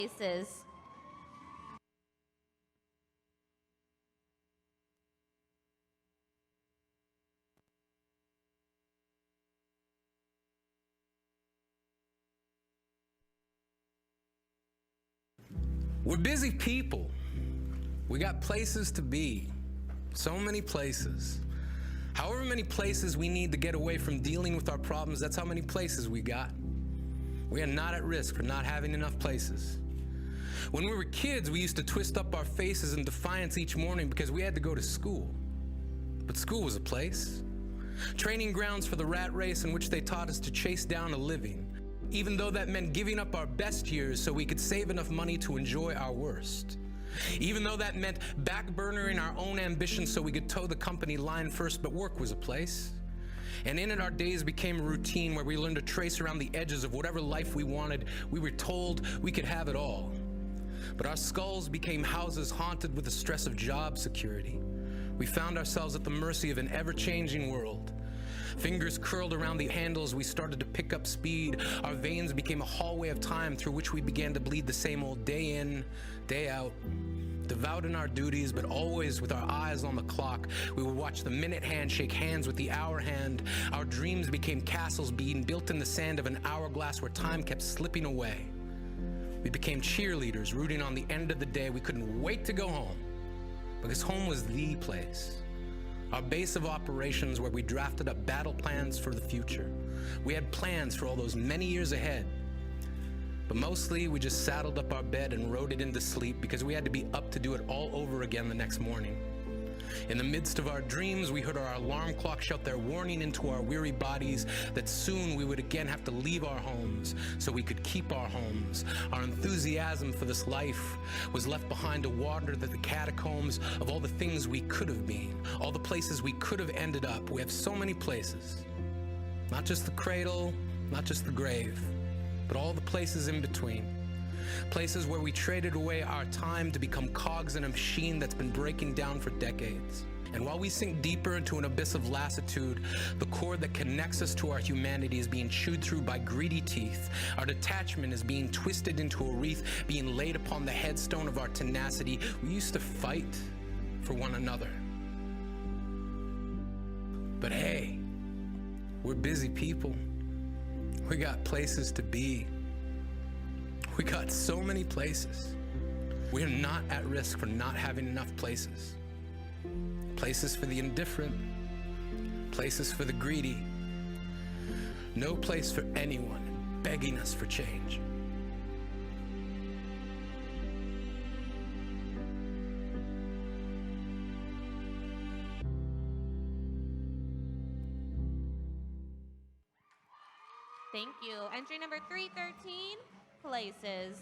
Places. We're busy people. We got places to be. So many places. However many places we need to get away from dealing with our problems, that's how many places we got. We are not at risk for not having enough places. When we were kids, we used to twist up our faces in defiance each morning because we had to go to school. But school was a place. Training grounds for the rat race in which they taught us to chase down a living, even though that meant giving up our best years so we could save enough money to enjoy our worst. Even though that meant backburnering our own ambitions so we could toe the company line first, but work was a place. And in it, our days became a routine where we learned to trace around the edges of whatever life we wanted. We were told we could have it all. But our skulls became houses haunted with the stress of job security. We found ourselves at the mercy of an ever-changing world. Fingers curled around the handles, we started to pick up speed. Our veins became a hallway of time through which we began to bleed the same old day in, day out. Devout in our duties, but always with our eyes on the clock. We would watch the minute hand shake hands with the hour hand. Our dreams became castles being built in the sand of an hourglass where time kept slipping away. We became cheerleaders, rooting on the end of the day. We couldn't wait to go home, because home was the place. Our base of operations where we drafted up battle plans for the future. We had plans for all those many years ahead. But mostly we just saddled up our bed and rode it into sleep because we had to be up to do it all over again the next morning. In the midst of our dreams, we heard our alarm clock shout their warning into our weary bodies that soon we would again have to leave our homes so we could keep our homes. Our enthusiasm for this life was left behind to wander the catacombs of all the things we could have been, all the places we could have ended up. We have so many places, not just the cradle, not just the grave, but all the places in between. Places where we traded away our time to become cogs in a machine that's been breaking down for decades. And while we sink deeper into an abyss of lassitude, the cord that connects us to our humanity is being chewed through by greedy teeth. Our detachment is being twisted into a wreath, being laid upon the headstone of our tenacity. We used to fight for one another. But hey, we're busy people. We got places to be. We got so many places. We are not at risk for not having enough places. Places for the indifferent, places for the greedy. No place for anyone begging us for change. Thank you. Entry number 313, Places.